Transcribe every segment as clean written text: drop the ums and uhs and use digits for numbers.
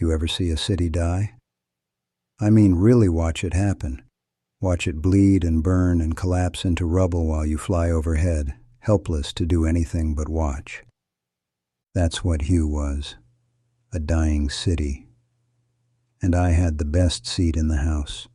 You ever see a city die? I mean, really watch it happen. Watch it bleed and burn and collapse into rubble while you fly overhead, helpless to do anything but watch. That's what Hugh was, a dying city. And I had the best seat in the house.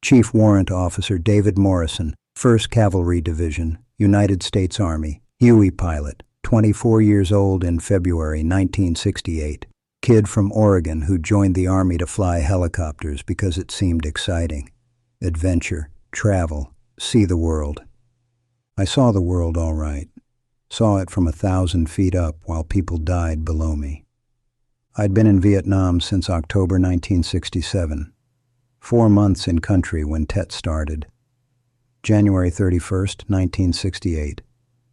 Chief Warrant Officer David Morrison, 1st Cavalry Division, United States Army, Huey pilot, 24 years old in February 1968. Kid from Oregon who joined the Army to fly helicopters because it seemed exciting. Adventure, travel, see the world. I saw the world all right. Saw it from 1,000 feet up while people died below me. I'd been in Vietnam since October 1967. 4 months in country when Tet started. January 31st, 1968.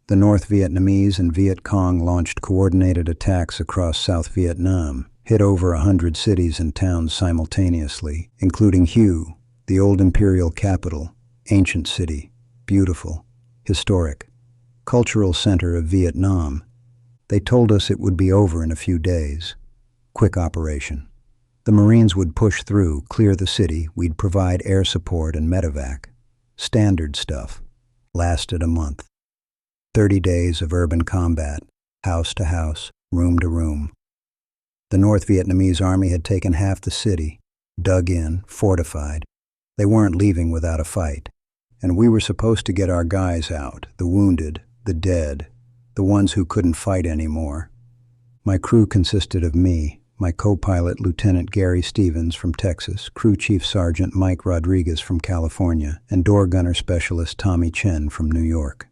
The North Vietnamese and Viet Cong launched coordinated attacks across South Vietnam, hit over 100 cities and towns simultaneously, including Hue, the old imperial capital, ancient city, beautiful, historic, cultural center of Vietnam. They told us it would be over in a few days. Quick operation. The Marines would push through, clear the city, we'd provide air support and medevac. Standard stuff. Lasted a month. 30 days of urban combat, house to house, room to room. The North Vietnamese Army had taken half the city, dug in, fortified. They weren't leaving without a fight. And we were supposed to get our guys out, the wounded, the dead, the ones who couldn't fight anymore. My crew consisted of me, my co-pilot Lieutenant Gary Stevens from Texas, Crew Chief Sergeant Mike Rodriguez from California, and door gunner specialist Tommy Chen from New York.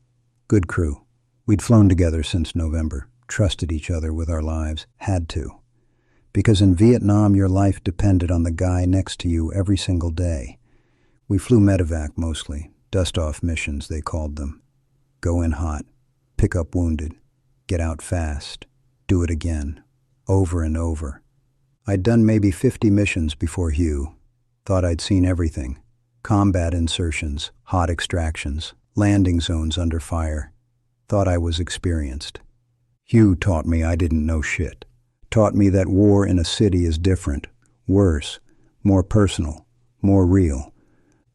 Good crew. We'd flown together since November, trusted each other with our lives, had to. Because in Vietnam your life depended on the guy next to you every single day. We flew medevac mostly, dust-off missions they called them. Go in hot, pick up wounded, get out fast, do it again, over and over. I'd done maybe 50 missions before Hugh. Thought I'd seen everything. Combat insertions, hot extractions, landing zones under fire. Thought I was experienced. Hugh taught me I didn't know shit. Taught me that war in a city is different, worse, more personal, more real.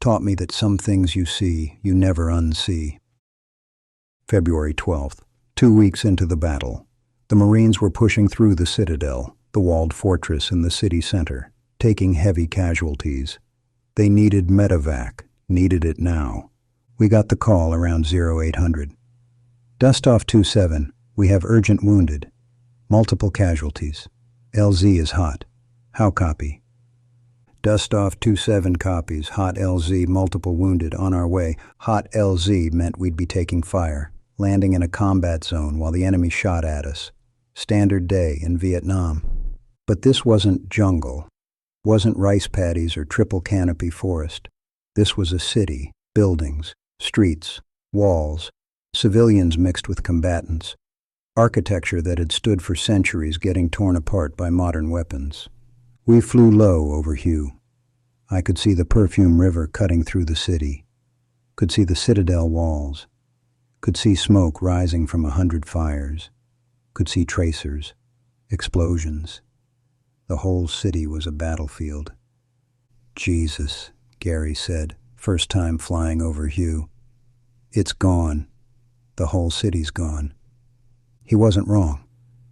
Taught me that some things you see, you never unsee. February 12th, 2 weeks into the battle. The Marines were pushing through the Citadel, the walled fortress in the city center, taking heavy casualties. They needed medevac, needed it now. We got the call around 0800. Dustoff 27, we have urgent wounded. Multiple casualties. LZ is hot. How copy? Dustoff 27 copies. Hot LZ, multiple wounded, on our way. Hot LZ meant we'd be taking fire, landing in a combat zone while the enemy shot at us. Standard day in Vietnam. But this wasn't jungle. Wasn't rice paddies or triple canopy forest. This was a city, buildings, streets, walls, civilians mixed with combatants. Architecture that had stood for centuries getting torn apart by modern weapons. We flew low over Hue. I could see the Perfume River cutting through the city. Could see the Citadel walls. Could see smoke rising from 100 fires. Could see tracers, explosions. The whole city was a battlefield. Jesus, Gary said, first time flying over Hue. It's gone. The whole city's gone. He wasn't wrong.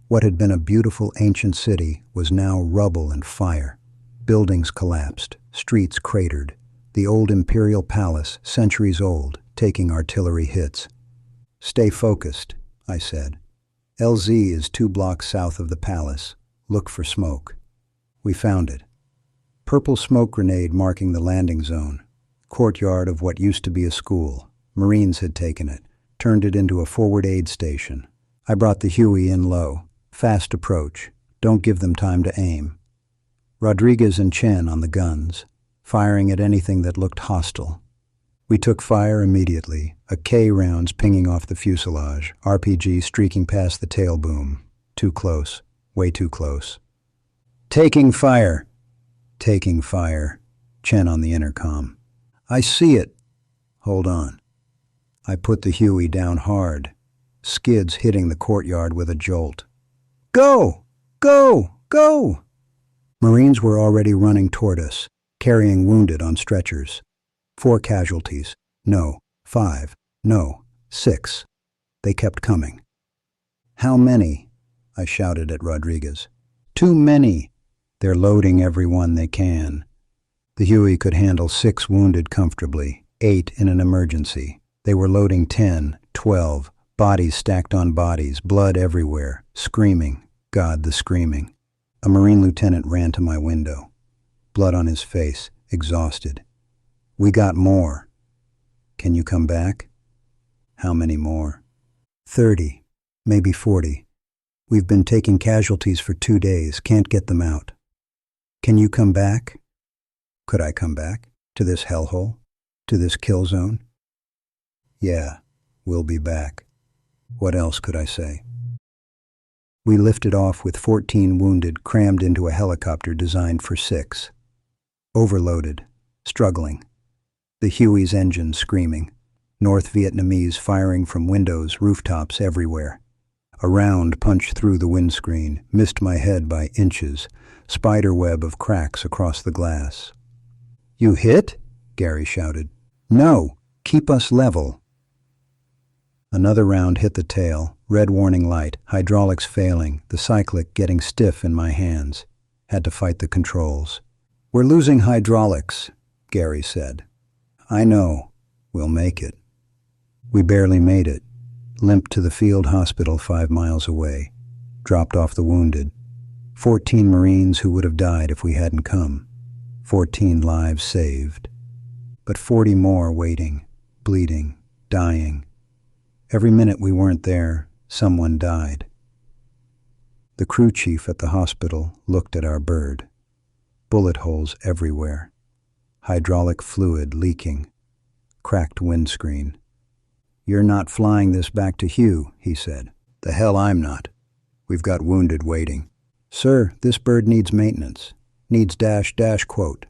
What had been a beautiful ancient city was now rubble and fire. Buildings collapsed, streets cratered. The old imperial palace, centuries old, taking artillery hits. Stay focused, I said. LZ is 2 blocks south of the palace. Look for smoke. We found it. Purple smoke grenade marking the landing zone. Courtyard of what used to be a school. Marines had taken it, turned it into a forward aid station. I brought the Huey in low. Fast approach. Don't give them time to aim. Rodriguez and Chen on the guns, firing at anything that looked hostile. We took fire immediately, a K rounds pinging off the fuselage, RPG streaking past the tail boom. Too close. Way too close. Taking fire. Taking fire. Chen on the intercom. I see it. Hold on. I put the Huey down hard. Skids hitting the courtyard with a jolt. Go! Go! Go! Marines were already running toward us, carrying wounded on stretchers. 4 casualties. No. 5. No. 6. They kept coming. "How many?" I shouted at Rodriguez. "Too many. They're loading everyone they can." The Huey could handle 6 wounded comfortably, 8 in an emergency. They were loading 10, 12, bodies stacked on bodies, blood everywhere, screaming. God, the screaming. A Marine lieutenant ran to my window, blood on his face, exhausted. "We got more." "Can you come back?" "How many more?" 30, maybe 40. "We've been taking casualties for 2 days, can't get them out." "Can you come back?" Could I come back? To this hellhole? To this kill zone? "Yeah, we'll be back." What else could I say? We lifted off with 14 wounded crammed into a helicopter designed for 6. Overloaded, struggling. The Huey's engine screaming. North Vietnamese firing from windows, rooftops everywhere. A round punched through the windscreen, missed my head by inches, spiderweb of cracks across the glass. "You hit?" Gary shouted. "No, keep us level." Another round hit the tail, red warning light, hydraulics failing, the cyclic getting stiff in my hands. Had to fight the controls. "We're losing hydraulics," Gary said. "I know. We'll make it." We barely made it. Limped to the field hospital 5 miles away. Dropped off the wounded. 14 Marines who would have died if we hadn't come. 14 lives saved. But 40 more waiting, bleeding, dying. Every minute we weren't there, someone died. The crew chief at the hospital looked at our bird. Bullet holes everywhere. Hydraulic fluid leaking. Cracked windscreen. "You're not flying this back to Hugh," he said. "The hell I'm not. We've got wounded waiting." "Sir, this bird needs maintenance. Needs ... quote.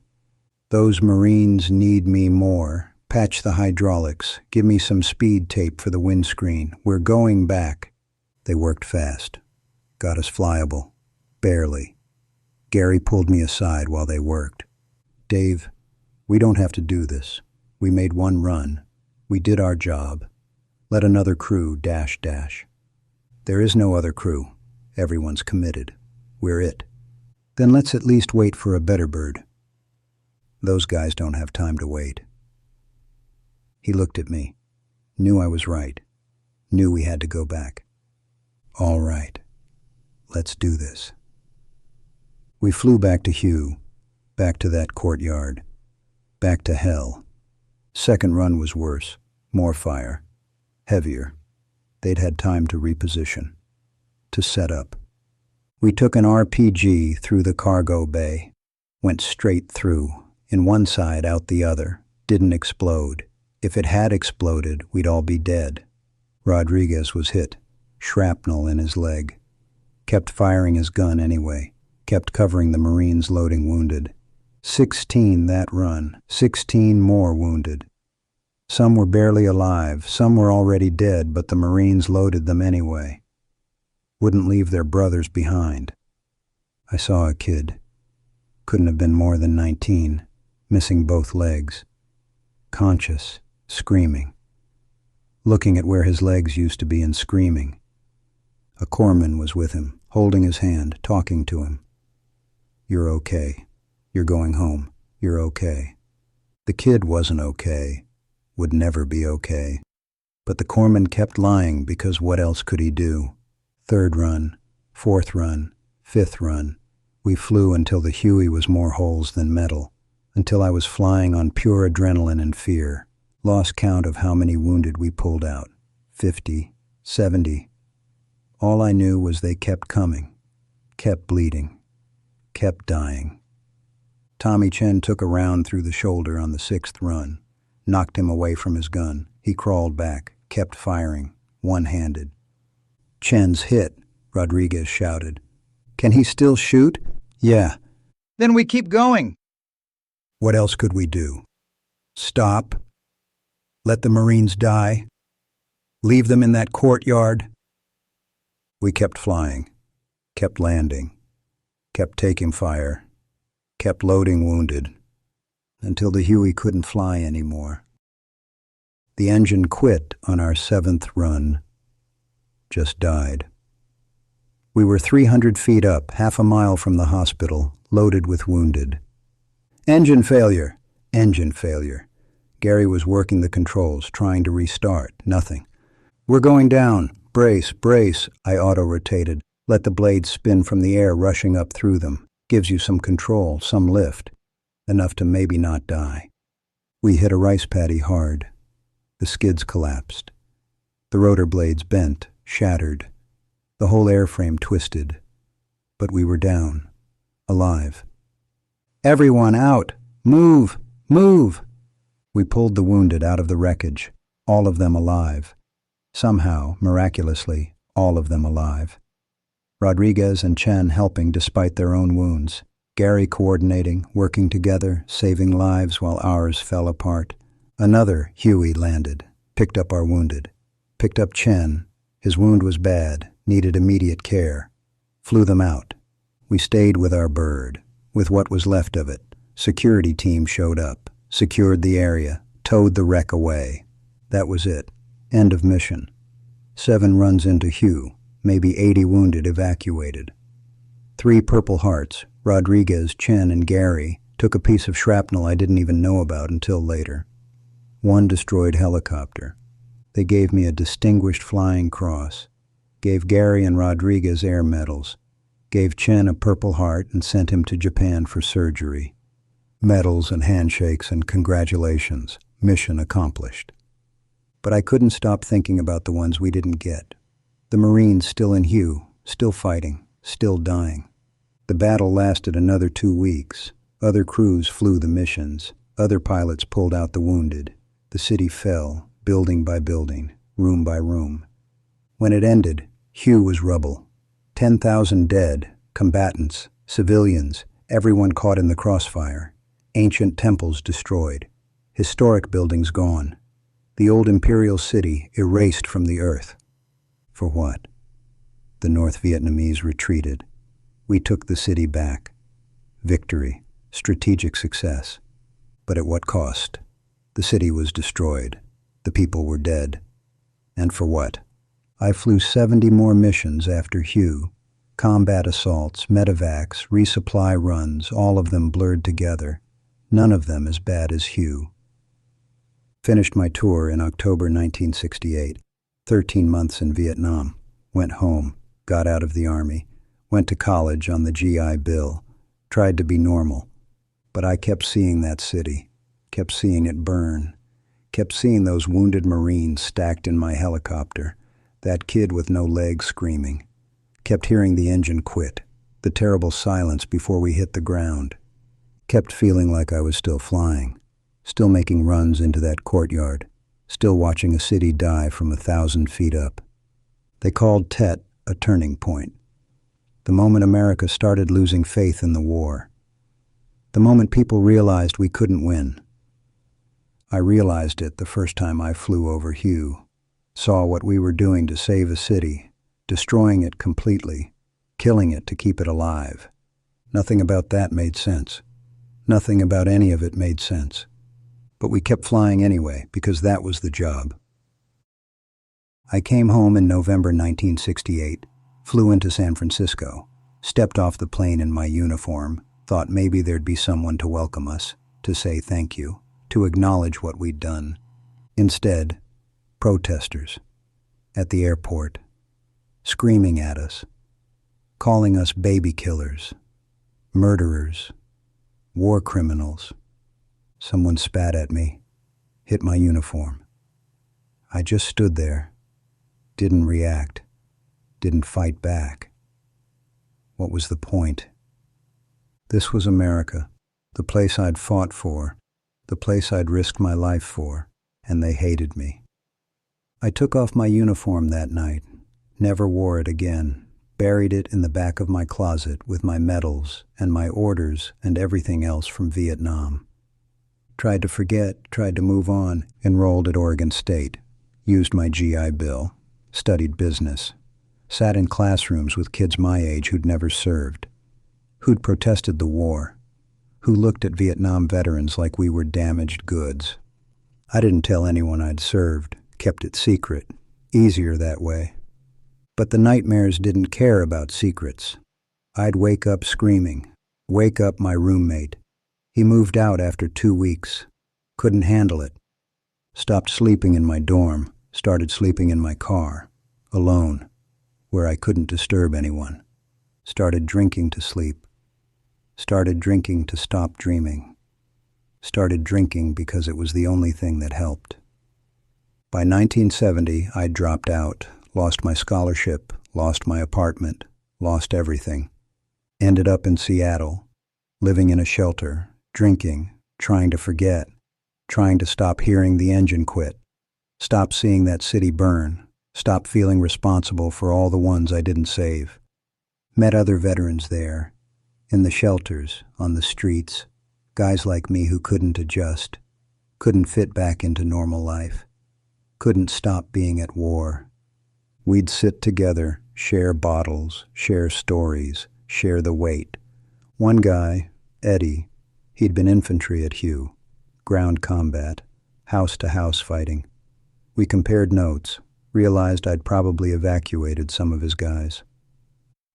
Those Marines need me more. Patch the hydraulics. Give me some speed tape for the windscreen. We're going back." They worked fast. Got us flyable. Barely. Gary pulled me aside while they worked. "Dave, we don't have to do this. We made one run. We did our job. Let another crew ... There is no other crew. Everyone's committed. We're it. Then let's at least wait for a better bird. Those guys don't have time to wait." He looked at me. Knew I was right. Knew we had to go back. "All right. Let's do this." We flew back to Hugh. Back to that courtyard. Back to hell. Second run was worse. More fire. Heavier. They'd had time to reposition. To set up. We took an RPG through the cargo bay. Went straight through. In one side, out the other. Didn't explode. If it had exploded, we'd all be dead. Rodriguez was hit. Shrapnel in his leg. Kept firing his gun anyway. Kept covering the Marines loading wounded. 16 that run. 16 more wounded. Some were barely alive. Some were already dead, but the Marines loaded them anyway. Wouldn't leave their brothers behind. I saw a kid. Couldn't have been more than 19. Missing both legs. Conscious. Screaming. Looking at where his legs used to be and screaming. A corpsman was with him, holding his hand, talking to him. "You're okay. You're going home. You're okay." The kid wasn't okay. Would never be okay. But the corpsman kept lying because what else could he do? Third run, fourth run, fifth run. We flew until the Huey was more holes than metal. Until I was flying on pure adrenaline and fear. Lost count of how many wounded we pulled out. 50, 70. All I knew was they kept coming. Kept bleeding. Kept dying. Tommy Chen took a round through the shoulder on the 6th run. Knocked him away from his gun. He crawled back. Kept firing. One-handed. "Chen's hit," Rodriguez shouted. "Can he still shoot?" "Yeah." "Then we keep going." What else could we do? Stop? Let the Marines die? Leave them in that courtyard? We kept flying, kept landing, kept taking fire, kept loading wounded, until the Huey couldn't fly anymore. The engine quit on our 7th run, just died. We were 300 feet up, half a mile from the hospital, loaded with wounded. Engine failure! Engine failure. Gary was working the controls, trying to restart. Nothing. We're going down. Brace, brace. I auto-rotated. Let the blades spin from the air rushing up through them. Gives you some control, some lift. Enough to maybe not die. We hit a rice paddy hard. The skids collapsed. The rotor blades bent, shattered. The whole airframe twisted. But we were down. Alive. Everyone out! Move! Move! We pulled the wounded out of the wreckage, all of them alive. Somehow, miraculously, all of them alive. Rodriguez and Chen helping despite their own wounds. Gary coordinating, working together, saving lives while ours fell apart. Another Huey landed, picked up our wounded. Picked up Chen. His wound was bad, needed immediate care. Flew them out. We stayed with our bird, with what was left of it. Security team showed up, secured the area, towed the wreck away. That was it. End of mission. 7 runs into Hugh, maybe 80 wounded evacuated. 3 Purple Hearts, Rodriguez, Chen, and Gary, took a piece of shrapnel I didn't even know about until later. 1 destroyed helicopter. They gave me a Distinguished Flying Cross, gave Gary and Rodriguez air medals, gave Chen a Purple Heart and sent him to Japan for surgery. Medals and handshakes and congratulations. Mission accomplished. But I couldn't stop thinking about the ones we didn't get. The Marines still in Hugh, still fighting, still dying. The battle lasted another 2 weeks. Other crews flew the missions. Other pilots pulled out the wounded. The city fell, building by building, room by room. When it ended, Hugh was rubble. 10,000 dead, combatants, civilians, everyone caught in the crossfire. Ancient temples destroyed. Historic buildings gone. The old imperial city erased from the earth. For what? The North Vietnamese retreated. We took the city back. Victory, strategic success. But at what cost? The city was destroyed. The people were dead. And for what? I flew 70 more missions after Hugh. Combat assaults, medevacs, resupply runs, all of them blurred together. None of them as bad as Hugh. Finished my tour in October 1968. 13 months in Vietnam. Went home, got out of the Army, went to college on the GI Bill, tried to be normal. But I kept seeing that city, kept seeing it burn, kept seeing those wounded Marines stacked in my helicopter, that kid with no legs screaming, kept hearing the engine quit, the terrible silence before we hit the ground. Kept feeling like I was still flying, still making runs into that courtyard, still watching a city die from 1,000 feet up. They called Tet a turning point. The moment America started losing faith in the war. The moment people realized we couldn't win. I realized it the first time I flew over Hugh, saw what we were doing to save a city, destroying it completely, killing it to keep it alive. Nothing about that made sense. Nothing about any of it made sense. But we kept flying anyway, because that was the job. I came home in November 1968, flew into San Francisco, stepped off the plane in my uniform, thought maybe there'd be someone to welcome us, to say thank you, to acknowledge what we'd done. Instead, protesters at the airport, screaming at us, calling us baby killers, murderers, war criminals. Someone spat at me, hit my uniform. I just stood there, didn't react, didn't fight back. What was the point? This was America, the place I'd fought for, the place I'd risked my life for, and they hated me. I took off my uniform that night, never wore it again, buried it in the back of my closet with my medals and my orders and everything else from Vietnam. Tried to forget, tried to move on, enrolled at Oregon State, used my GI Bill, studied business, sat in classrooms with kids my age who'd never served, who'd protested the war, who looked at Vietnam veterans like we were damaged goods. I didn't tell anyone I'd served, kept it secret. Easier that way. But the nightmares didn't care about secrets. I'd wake up screaming, wake up my roommate. He moved out after 2 weeks. Couldn't handle it. Stopped sleeping in my dorm, started sleeping in my car, alone, where I couldn't disturb anyone. Started drinking to sleep. Started drinking to stop dreaming. Started drinking because it was the only thing that helped. By 1970, I'd dropped out, lost my scholarship, lost my apartment, lost everything. Ended up in Seattle, living in a shelter, drinking, trying to forget, trying to stop hearing the engine quit, stop seeing that city burn, stop feeling responsible for all the ones I didn't save. Met other veterans there, in the shelters, on the streets, guys like me who couldn't adjust, couldn't fit back into normal life, couldn't stop being at war. We'd sit together, share bottles, share stories, share the weight. One guy, Eddie, he'd been infantry at Hugh, ground combat, house-to-house fighting. We compared notes, realized I'd probably evacuated some of his guys.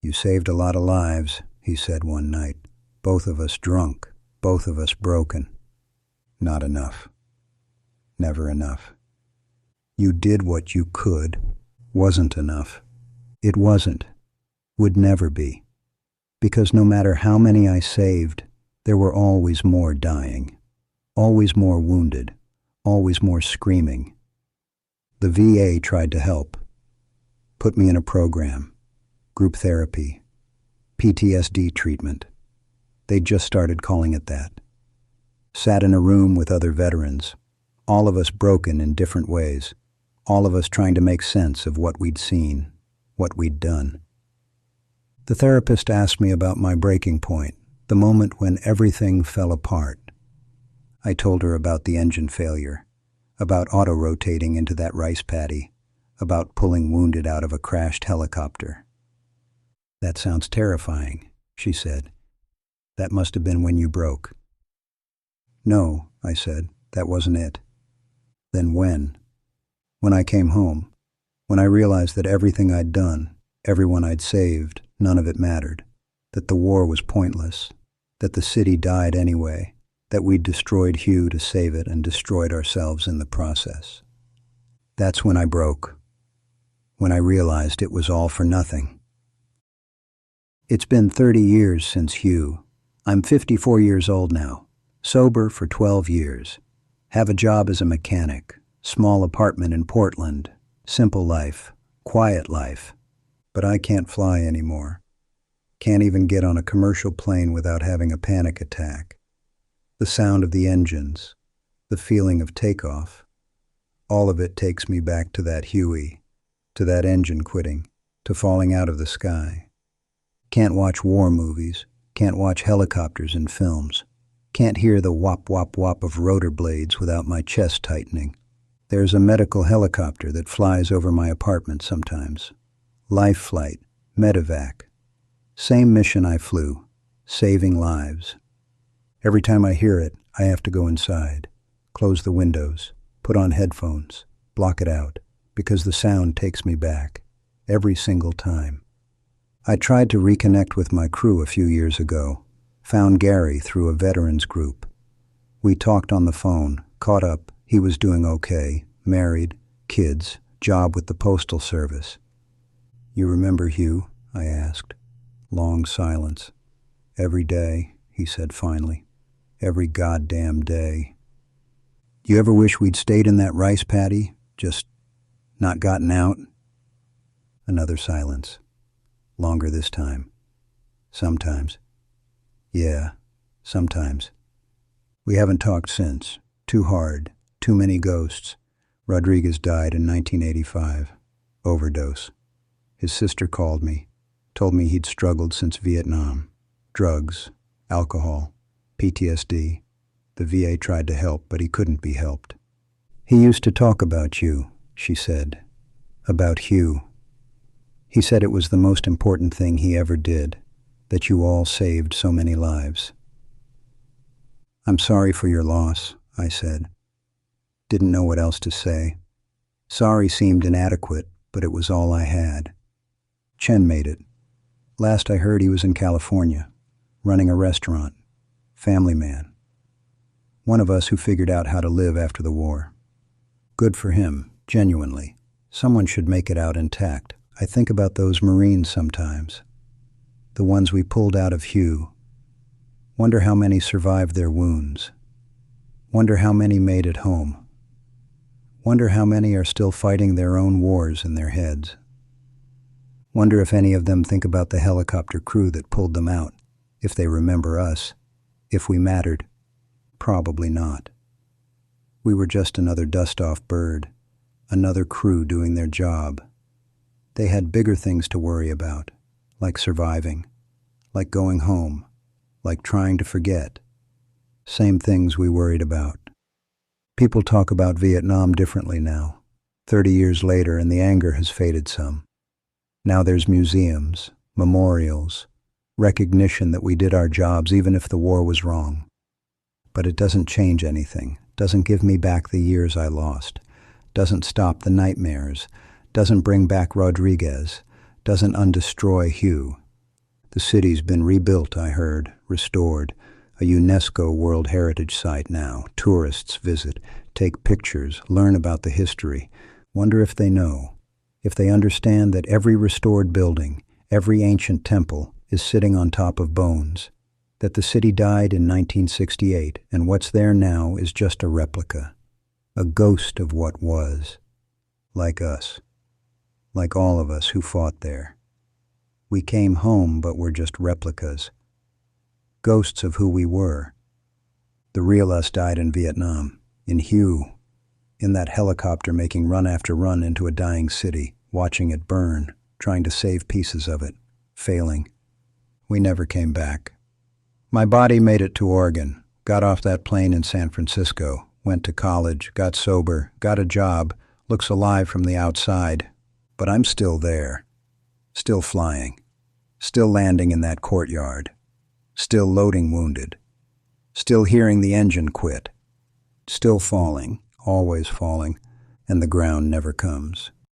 "You saved a lot of lives," he said one night. "Both of us drunk, both of us broken. Not enough. Never enough. You did what you could. Wasn't enough. It wasn't. Would never be. Because no matter how many I saved, there were always more dying, always more wounded, always more screaming. The VA tried to help, put me in a program, group therapy, PTSD treatment. They just started calling it that. Sat in a room with other veterans, all of us broken in different ways, all of us trying to make sense of what we'd seen, what we'd done. The therapist asked me about my breaking point, the moment when everything fell apart. I told her about the engine failure, about auto-rotating into that rice paddy, about pulling wounded out of a crashed helicopter. "That sounds terrifying," she said. "That must have been when you broke." "No," I said, "that wasn't it." "Then when?" "When I came home, when I realized that everything I'd done, everyone I'd saved, none of it mattered, that the war was pointless, that the city died anyway, that we'd destroyed Hugh to save it and destroyed ourselves in the process. That's when I broke, when I realized it was all for nothing." It's been 30 years since Hugh. I'm 54 years old now, sober for 12 years, have a job as a mechanic, small apartment in Portland, simple life, quiet life. But I can't fly anymore. Can't even get on a commercial plane without having a panic attack. The sound of the engines, the feeling of takeoff, all of it takes me back to that Huey, to that engine quitting, to falling out of the sky. Can't watch war movies, can't watch helicopters in films, can't hear the whop whop whop of rotor blades without my chest tightening. There's a medical helicopter that flies over my apartment sometimes. Life flight, medevac. Same mission I flew, saving lives. Every time I hear it, I have to go inside, close the windows, put on headphones, block it out, because the sound takes me back, every single time. I tried to reconnect with my crew a few years ago, found Gary through a veterans group. We talked on the phone, caught up, he was doing okay, married, kids, job with the Postal Service. "You remember Hugh?" I asked. Long silence. "Every day," he said finally. "Every goddamn day." "You ever wish we'd stayed in that rice paddy? Just not gotten out?" Another silence. Longer this time. "Sometimes." "Yeah, sometimes." "We haven't talked since. Too hard. Too many ghosts. Rodriguez died in 1985. Overdose. His sister called me, told me he'd struggled since Vietnam. Drugs, alcohol, PTSD. The VA tried to help, but he couldn't be helped. He used to talk about you, she said. About Hugh. He said it was the most important thing he ever did, that you all saved so many lives. I'm sorry for your loss, I said. Didn't know what else to say. Sorry seemed inadequate, but it was all I had. Chen made it. Last I heard he was in California, running a restaurant. Family man. One of us who figured out how to live after the war. Good for him, genuinely. Someone should make it out intact. I think about those Marines sometimes. The ones we pulled out of Hue. Wonder how many survived their wounds. Wonder how many made it home. Wonder how many are still fighting their own wars in their heads. Wonder if any of them think about the helicopter crew that pulled them out, if they remember us, if we mattered. Probably not. We were just another dust-off bird, another crew doing their job. They had bigger things to worry about, like surviving, like going home, like trying to forget. Same things we worried about. People talk about Vietnam differently now, 30 years later, and the anger has faded some. Now there's museums, memorials, recognition that we did our jobs even if the war was wrong. But it doesn't change anything, doesn't give me back the years I lost, doesn't stop the nightmares, doesn't bring back Rodriguez, doesn't undestroy Hue. The city's been rebuilt, I heard, restored, a UNESCO World Heritage Site now. Tourists visit, take pictures, learn about the history. Wonder if they know, if they understand that every restored building, every ancient temple is sitting on top of bones, that the city died in 1968 and what's there now is just a replica, a ghost of what was, like us, like all of us who fought there. We came home, but we're just replicas. Ghosts of who we were. The real us died in Vietnam, in Hue, in that helicopter making run after run into a dying city, watching it burn, trying to save pieces of it, failing. We never came back. My body made it to Oregon, got off that plane in San Francisco, went to college, got sober, got a job, looks alive from the outside, but I'm still there, still flying, still landing in that courtyard, still loading wounded, still hearing the engine quit, still falling, always falling, and the ground never comes.